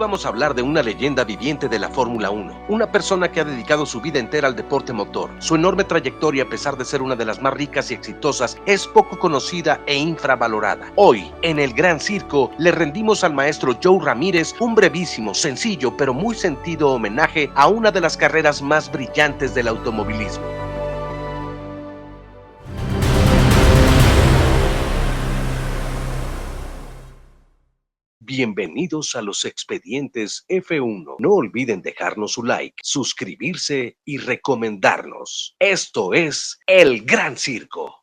vamos a hablar de una leyenda viviente de la Fórmula 1, una persona que ha dedicado su vida entera al deporte motor. Su enorme trayectoria, a pesar de ser una de las más ricas y exitosas, es poco conocida e infravalorada. Hoy, en el Gran Circo, le rendimos al maestro Joe Ramírez un brevísimo, sencillo, pero muy sentido homenaje a una de las carreras más brillantes del automovilismo. Bienvenidos a los Expedientes F1. No olviden dejarnos su like, suscribirse y recomendarnos. Esto es El Gran Circo.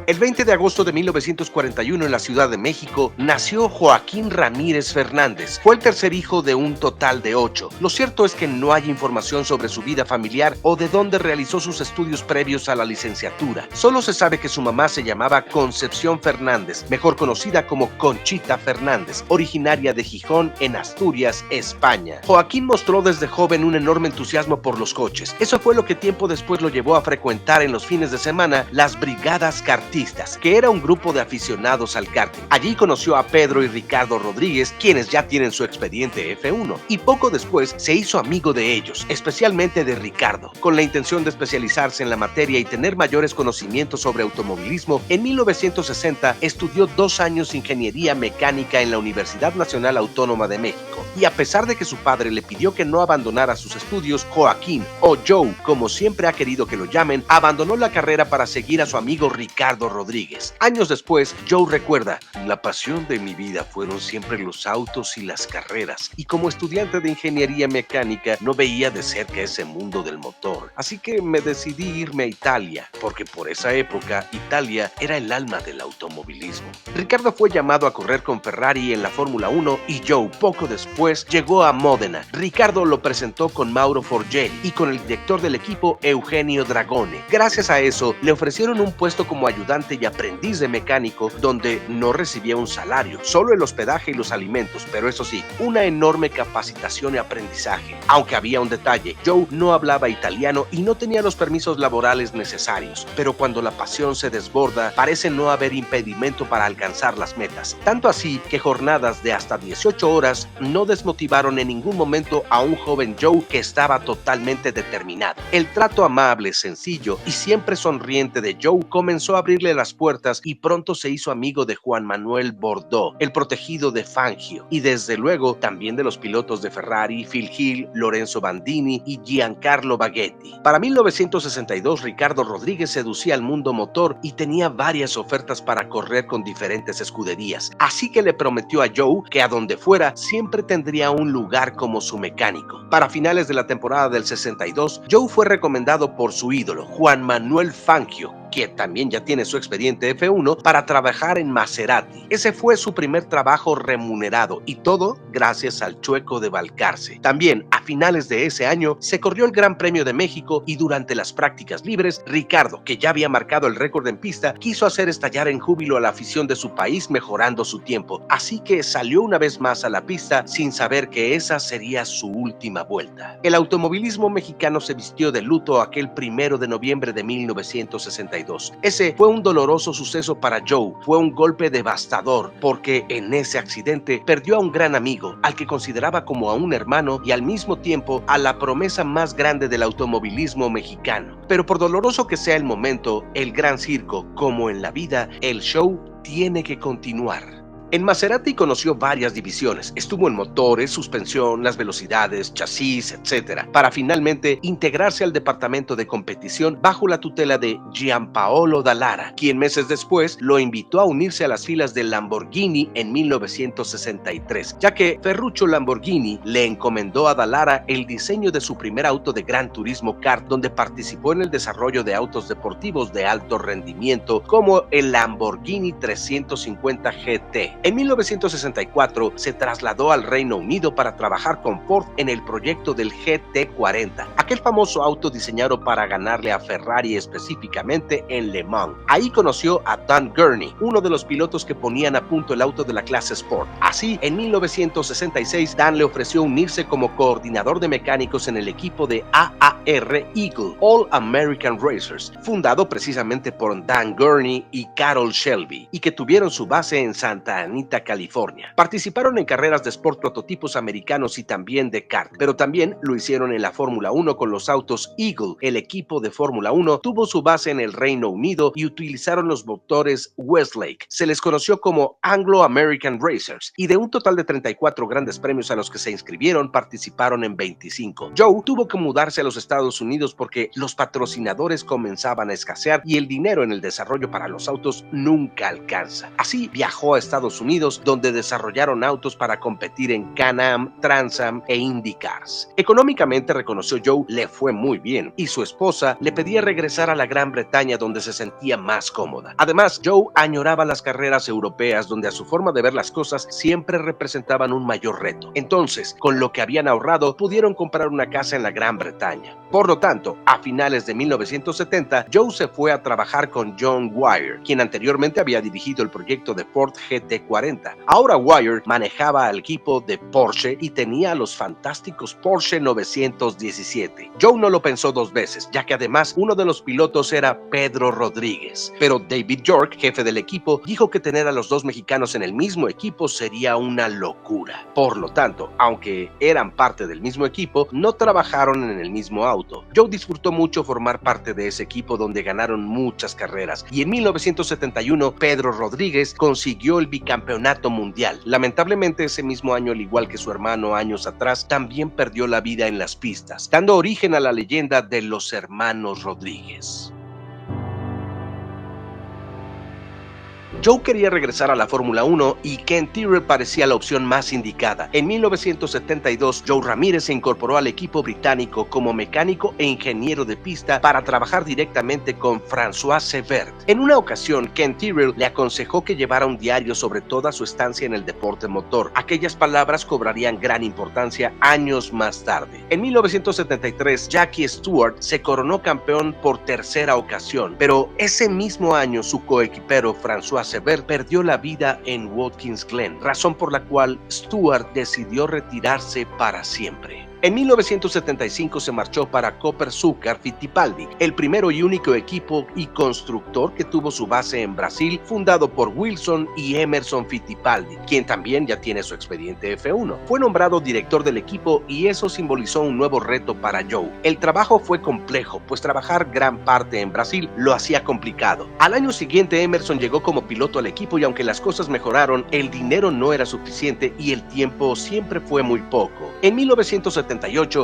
El 20 de agosto de 1941 en la Ciudad de México nació Joaquín Ramírez Fernández. Fue el tercer hijo de un total de 8. Lo cierto es que no hay información sobre su vida familiar o de dónde realizó sus estudios previos a la licenciatura. Solo se sabe que su mamá se llamaba Concepción Fernández, mejor conocida como Conchita Fernández, originaria de Gijón, en Asturias, España. Joaquín mostró desde joven un enorme entusiasmo por los coches. Eso fue lo que tiempo después lo llevó a frecuentar en los fines de semana las brigadas kartistas, que era un grupo de aficionados al karting. Allí conoció a Pedro y Ricardo Rodríguez, quienes ya tienen su expediente F1, y poco después se hizo amigo de ellos, especialmente de Ricardo. Con la intención de especializarse en la materia y tener mayores conocimientos sobre automovilismo, en 1960 estudió 2 años ingeniería mecánica en la Universidad Nacional Autónoma de México. Y a pesar de que su padre le pidió que no abandonara sus estudios, Joaquín, o Joe, como siempre ha querido que lo llamen, abandonó la carrera para seguir a su amigo Ricardo Rodríguez. Años después, Joe recuerda: la pasión de mi vida fueron siempre los autos y las carreras, y como estudiante de ingeniería mecánica no veía de cerca ese mundo del motor, así que me decidí irme a Italia, porque por esa época Italia era el alma del automovilismo. Ricardo fue llamado a correr con Ferrari en la Fórmula 1 y Joe poco después llegó a Módena. Ricardo lo presentó con Mauro Forgé y con el director del equipo, Eugenio Dragone. Gracias a eso le ofrecieron un puesto como ayudante y aprendiz de mecánico, donde no recibía un salario, solo el hospedaje y los alimentos, pero eso sí, una enorme capacitación y aprendizaje. Aunque había un detalle: Joe no hablaba italiano y no tenía los permisos laborales necesarios, pero cuando la pasión se desborda, parece no haber impedimento para alcanzar las metas. Tanto así que jornadas de hasta 18 horas no desmotivaron en ningún momento a un joven Joe que estaba totalmente determinado. El trato amable, sencillo y siempre sonriente de Joe comenzó a abrirle las puertas y pronto se hizo amigo de Juan Manuel Bordeaux, el protegido de Fangio, y desde luego también de los pilotos de Ferrari, Phil Hill, Lorenzo Bandini y Giancarlo Baghetti. Para 1962, Ricardo Rodríguez seducía al mundo motor y tenía varias ofertas para correr con diferentes escuderías, así que le prometió a Joe que a donde fuera siempre tendría un lugar como su mecánico. Para finales de la temporada del 62, Joe fue recomendado por su ídolo, Juan Manuel Fangio, que también ya tiene su expediente F1, para trabajar en Maserati. Ese fue su primer trabajo remunerado, y todo gracias al Chueco de Balcarce. También, a finales de ese año, se corrió el Gran Premio de México y durante las prácticas libres, Ricardo, que ya había marcado el récord en pista, quiso hacer estallar en júbilo a la afición de su país mejorando su tiempo. Así que salió una vez más a la pista sin saber que esa sería su última vuelta. El automovilismo mexicano se vistió de luto aquel 1 de noviembre de 1962. Ese fue un doloroso suceso para Joe, fue un golpe devastador, porque en ese accidente perdió a un gran amigo, al que consideraba como a un hermano y al mismo tiempo a la promesa más grande del automovilismo mexicano. Pero por doloroso que sea el momento, el Gran Circo, como en la vida, el show tiene que continuar. En Maserati conoció varias divisiones, estuvo en motores, suspensión, las velocidades, chasis, etc., para finalmente integrarse al departamento de competición bajo la tutela de Gianpaolo Dallara, quien meses después lo invitó a unirse a las filas del Lamborghini en 1963, ya que Ferruccio Lamborghini le encomendó a Dallara el diseño de su primer auto de gran turismo kart, donde participó en el desarrollo de autos deportivos de alto rendimiento como el Lamborghini 350 GT. En 1964 se trasladó al Reino Unido para trabajar con Ford en el proyecto del GT40. aquel famoso auto diseñado para ganarle a Ferrari específicamente en Le Mans. Ahí conoció a Dan Gurney, uno de los pilotos que ponían a punto el auto de la clase Sport. Así, en 1966, Dan le ofreció unirse como coordinador de mecánicos en el equipo de AAR Eagle, All American Racers, fundado precisamente por Dan Gurney y Carroll Shelby, y que tuvieron su base en Santa Anita, California. Participaron en carreras de sport prototipos americanos y también de kart, pero también lo hicieron en la Fórmula 1 con los autos Eagle. El equipo de Fórmula 1 tuvo su base en el Reino Unido y utilizaron los motores Westlake. Se les conoció como Anglo-American Racers, y de un total de 34 grandes premios a los que se inscribieron, participaron en 25. Joe tuvo que mudarse a los Estados Unidos porque los patrocinadores comenzaban a escasear y el dinero en el desarrollo para los autos nunca alcanza. Así viajó a Estados Unidos, donde desarrollaron autos para competir en Can-Am, Trans-Am e IndyCars. Económicamente, reconoció Joe, le fue muy bien, y su esposa le pedía regresar a la Gran Bretaña, donde se sentía más cómoda. Además, Joe añoraba las carreras europeas, donde a su forma de ver las cosas siempre representaban un mayor reto. Entonces, con lo que habían ahorrado, pudieron comprar una casa en la Gran Bretaña. Por lo tanto, a finales de 1970, Joe se fue a trabajar con John Wyer, quien anteriormente había dirigido el proyecto de Ford GT40. Ahora Wyer manejaba al equipo de Porsche y tenía los fantásticos Porsche 917. Joe no lo pensó dos veces, ya que además uno de los pilotos era Pedro Rodríguez. Pero David York, jefe del equipo, dijo que tener a los dos mexicanos en el mismo equipo sería una locura. Por lo tanto, aunque eran parte del mismo equipo, no trabajaron en el mismo auto. Joe disfrutó mucho formar parte de ese equipo, donde ganaron muchas carreras, y en 1971 Pedro Rodríguez consiguió el bicampeonato mundial. Lamentablemente, ese mismo año, al igual que su hermano años atrás, también perdió la vida en las pistas, dando origen a la leyenda de los hermanos Rodríguez. Joe quería regresar a la Fórmula 1 y Ken Tyrrell parecía la opción más indicada. En 1972, Joe Ramírez se incorporó al equipo británico como mecánico e ingeniero de pista para trabajar directamente con François Severt. En una ocasión, Ken Tyrrell le aconsejó que llevara un diario sobre toda su estancia en el deporte motor. Aquellas palabras cobrarían gran importancia años más tarde. En 1973, Jackie Stewart se coronó campeón por tercera ocasión, pero ese mismo año su coequipero François Severt perdió la vida en Watkins Glen, razón por la cual Stewart decidió retirarse para siempre. En 1975 se marchó para Copersucar Fittipaldi, el primero y único equipo y constructor que tuvo su base en Brasil, fundado por Wilson y Emerson Fittipaldi, quien también ya tiene su expediente F1. Fue nombrado director del equipo y eso simbolizó un nuevo reto para Joe. El trabajo fue complejo, pues trabajar gran parte en Brasil lo hacía complicado. Al año siguiente, Emerson llegó como piloto al equipo y aunque las cosas mejoraron, el dinero no era suficiente y el tiempo siempre fue muy poco. En 1978,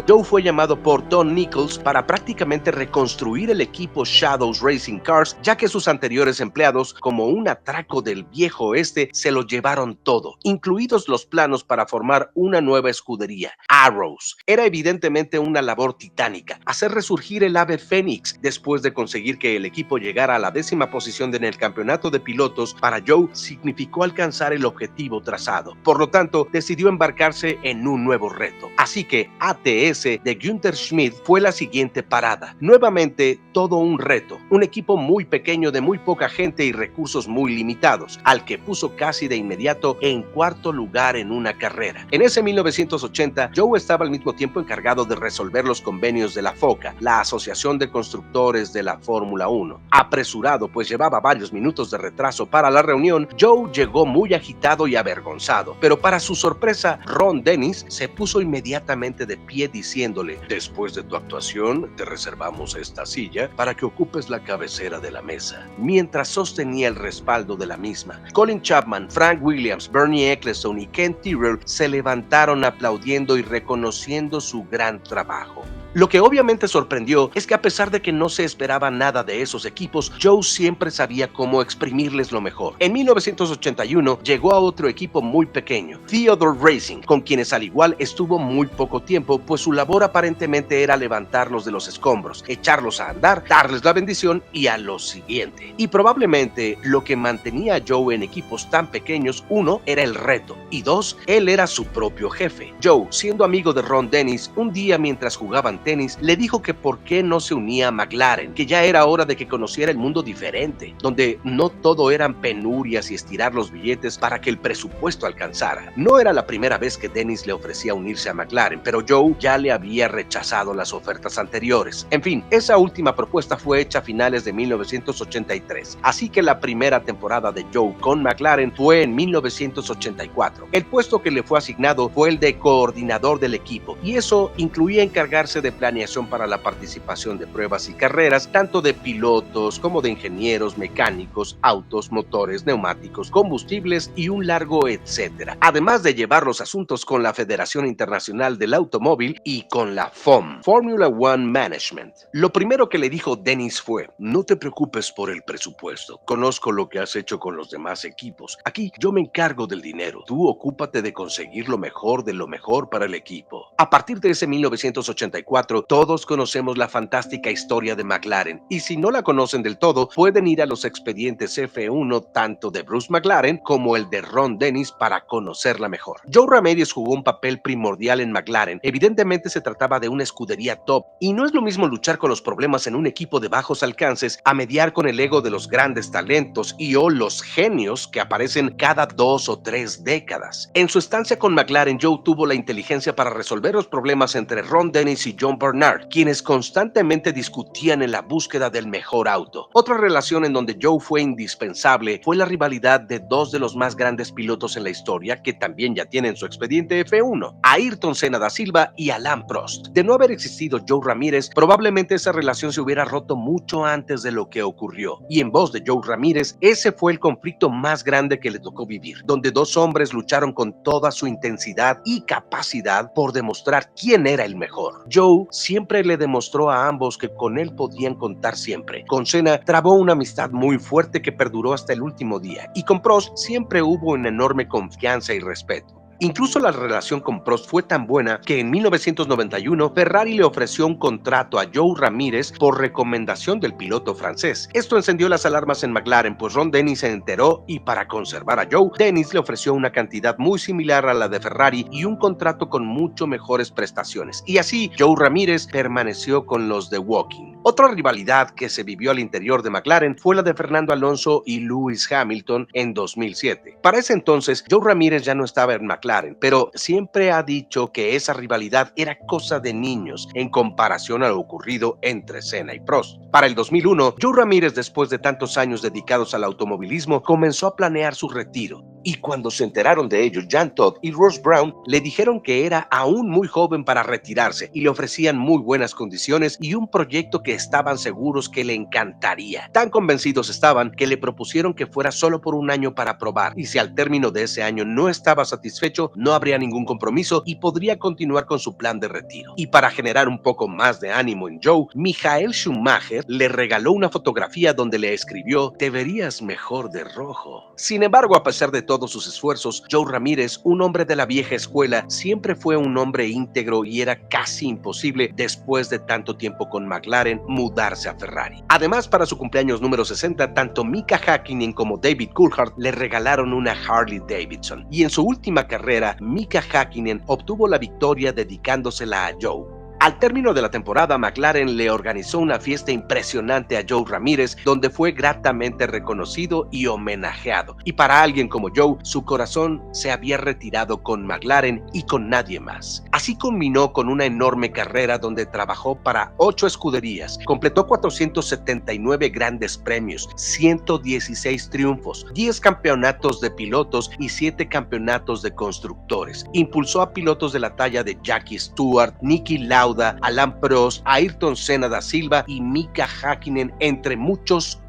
Joe fue llamado por Don Nichols para prácticamente reconstruir el equipo Shadows Racing Cars, ya que sus anteriores empleados, como un atraco del viejo oeste, se lo llevaron todo, incluidos los planos para formar una nueva escudería, Arrows. Era evidentemente una labor titánica, hacer resurgir el ave fénix después de conseguir que el equipo llegara a la 10ª posición en el campeonato de pilotos. Para Joe significó alcanzar el objetivo trazado. Por lo tanto, decidió embarcarse en un nuevo reto. Así que ATS de Günther Schmidt fue la siguiente parada. Nuevamente, todo un reto. Un equipo muy pequeño de muy poca gente y recursos muy limitados, al que puso casi de inmediato en cuarto lugar en una carrera. En ese 1980, Joe estaba al mismo tiempo encargado de resolver los convenios de la FOCA, la Asociación de Constructores de la Fórmula 1. Apresurado, pues llevaba varios minutos de retraso para la reunión, Joe llegó muy agitado y avergonzado, pero para su sorpresa, Ron Dennis se puso inmediatamente de pie diciéndole: después de tu actuación, te reservamos esta silla para que ocupes la cabecera de la mesa. Mientras sostenía el respaldo de la misma, Colin Chapman, Frank Williams, Bernie Ecclestone y Ken Tyrrell se levantaron aplaudiendo y reconociendo su gran trabajo. Lo que obviamente sorprendió es que a pesar de que no se esperaba nada de esos equipos, Joe siempre sabía cómo exprimirles lo mejor. En 1981 llegó a otro equipo muy pequeño, Theodore Racing, con quienes al igual estuvo muy poco tiempo, pues su labor aparentemente era levantarlos de los escombros, echarlos a andar, darles la bendición y a lo siguiente. Y probablemente lo que mantenía a Joe en equipos tan pequeños, uno, era el reto, y dos, él era su propio jefe. Joe, siendo amigo de Ron Dennis, un día mientras jugaban tenis, le dijo que por qué no se unía a McLaren, que ya era hora de que conociera el mundo diferente, donde no todo eran penurias y estirar los billetes para que el presupuesto alcanzara. No era la primera vez que Dennis le ofrecía unirse a McLaren, pero Joe ya le había rechazado las ofertas anteriores. En fin, esa última propuesta fue hecha a finales de 1983, así que la primera temporada de Joe con McLaren fue en 1984. El puesto que le fue asignado fue el de coordinador del equipo, y eso incluía encargarse de planeación para la participación de pruebas y carreras, tanto de pilotos como de ingenieros, mecánicos, autos, motores, neumáticos, combustibles y un largo etcétera. Además de llevar los asuntos con la Federación Internacional del Automóvil y con la FOM, Formula One Management. Lo primero que le dijo Dennis fue: no te preocupes por el presupuesto, conozco lo que has hecho con los demás equipos. Aquí yo me encargo del dinero, tú ocúpate de conseguir lo mejor de lo mejor para el equipo. A partir de ese 1984, todos conocemos la fantástica historia de McLaren, y si no la conocen del todo, pueden ir a los expedientes F1 tanto de Bruce McLaren como el de Ron Dennis para conocerla mejor. Joe Ramírez jugó un papel primordial en McLaren. Evidentemente se trataba de una escudería top, y no es lo mismo luchar con los problemas en un equipo de bajos alcances a mediar con el ego de los grandes talentos y o los genios que aparecen cada 2 o 3 décadas. En su estancia con McLaren, Joe tuvo la inteligencia para resolver los problemas entre Ron Dennis y John Bernard, quienes constantemente discutían en la búsqueda del mejor auto. Otra relación en donde Joe fue indispensable fue la rivalidad de dos de los más grandes pilotos en la historia, que también ya tienen su expediente F1, Ayrton Senna da Silva y Alain Prost. De no haber existido Joe Ramírez, probablemente esa relación se hubiera roto mucho antes de lo que ocurrió. Y en voz de Joe Ramírez, ese fue el conflicto más grande que le tocó vivir, donde dos hombres lucharon con toda su intensidad y capacidad por demostrar quién era el mejor. Joe siempre le demostró a ambos que con él podían contar siempre. Con Senna trabó una amistad muy fuerte que perduró hasta el último día, y con Prost siempre hubo una enorme confianza y respeto. Incluso la relación con Prost fue tan buena que en 1991 Ferrari le ofreció un contrato a Joe Ramírez por recomendación del piloto francés. Esto encendió las alarmas en McLaren, pues Ron Dennis se enteró, y para conservar a Joe, Dennis le ofreció una cantidad muy similar a la de Ferrari y un contrato con mucho mejores prestaciones. Y así Joe Ramírez permaneció con los de Woking. Otra rivalidad que se vivió al interior de McLaren fue la de Fernando Alonso y Lewis Hamilton en 2007. Para ese entonces, Joe Ramírez ya no estaba en McLaren, pero siempre ha dicho que esa rivalidad era cosa de niños en comparación a lo ocurrido entre Senna y Prost. Para el 2001, Joe Ramírez, después de tantos años dedicados al automovilismo, comenzó a planear su retiro. Y cuando se enteraron de ello, Jan Todd y Ross Brown le dijeron que era aún muy joven para retirarse, y le ofrecían muy buenas condiciones y un proyecto que estaban seguros que le encantaría. Tan convencidos estaban que le propusieron que fuera solo por un año para probar, y si al término de ese año no estaba satisfecho, no habría ningún compromiso y podría continuar con su plan de retiro. Y para generar un poco más de ánimo en Joe, Michael Schumacher le regaló una fotografía donde le escribió: "Te verías mejor de rojo". Sin embargo, a pesar de todos sus esfuerzos, Joe Ramírez, un hombre de la vieja escuela, siempre fue un hombre íntegro, y era casi imposible, después de tanto tiempo con McLaren, mudarse a Ferrari. Además, para su cumpleaños número 60, tanto Mika Häkkinen como David Coulthard le regalaron una Harley Davidson, y en su última carrera, Mika Häkkinen obtuvo la victoria dedicándosela a Joe. Al término de la temporada, McLaren le organizó una fiesta impresionante a Joe Ramírez, donde fue gratamente reconocido y homenajeado. Y para alguien como Joe, su corazón se había retirado con McLaren y con nadie más. Así culminó con una enorme carrera donde trabajó para 8 escuderías, completó 479 grandes premios, 116 triunfos, 10 campeonatos de pilotos y 7 campeonatos de constructores. Impulsó a pilotos de la talla de Jackie Stewart, Niki Lauda, Alain Prost, Ayrton Senna da Silva y Mika Häkkinen, entre muchos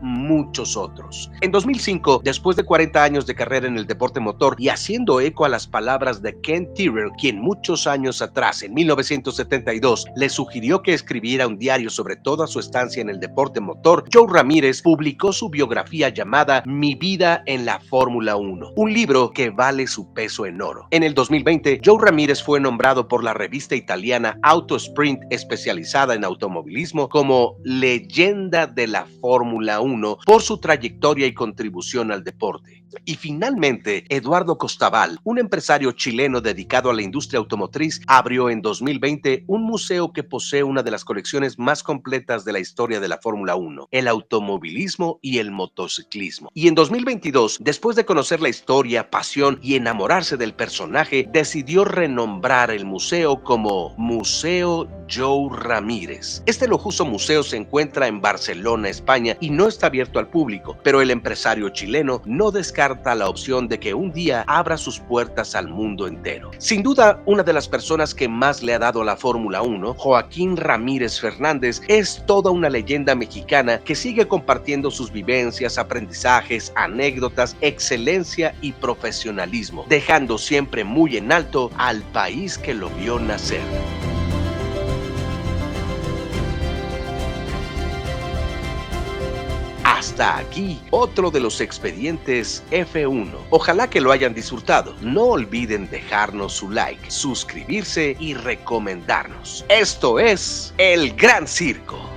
otros. En 2005, después de 40 años de carrera en el deporte motor, y haciendo eco a las palabras de Ken Tyrrell, quien muchos años atrás, en 1972, le sugirió que escribiera un diario sobre toda su estancia en el deporte motor, Joe Ramírez publicó su biografía llamada Mi vida en la Fórmula 1, un libro que vale su peso en oro. En el 2020, Joe Ramírez fue nombrado por la revista italiana Autosport Sprint especializada en automovilismo como leyenda de la Fórmula 1 por su trayectoria y contribución al deporte. Y finalmente, Eduardo Costabal, un empresario chileno dedicado a la industria automotriz, abrió en 2020 un museo que posee una de las colecciones más completas de la historia de la Fórmula 1, el automovilismo y el motociclismo. Y en 2022, después de conocer la historia, pasión y enamorarse del personaje, decidió renombrar el museo como Museo Joe Ramírez. Este lujoso museo se encuentra en Barcelona, España, y no está abierto al público, pero el empresario chileno no descarta la opción de que un día abra sus puertas al mundo entero. Sin duda, una de las personas que más le ha dado a la Fórmula 1, Joaquín Ramírez Fernández, es toda una leyenda mexicana que sigue compartiendo sus vivencias, aprendizajes, anécdotas, excelencia y profesionalismo, dejando siempre muy en alto al país que lo vio nacer. Hasta aquí otro de los expedientes F1. Ojalá que lo hayan disfrutado. No olviden dejarnos su like, suscribirse y recomendarnos. Esto es El Gran Circo.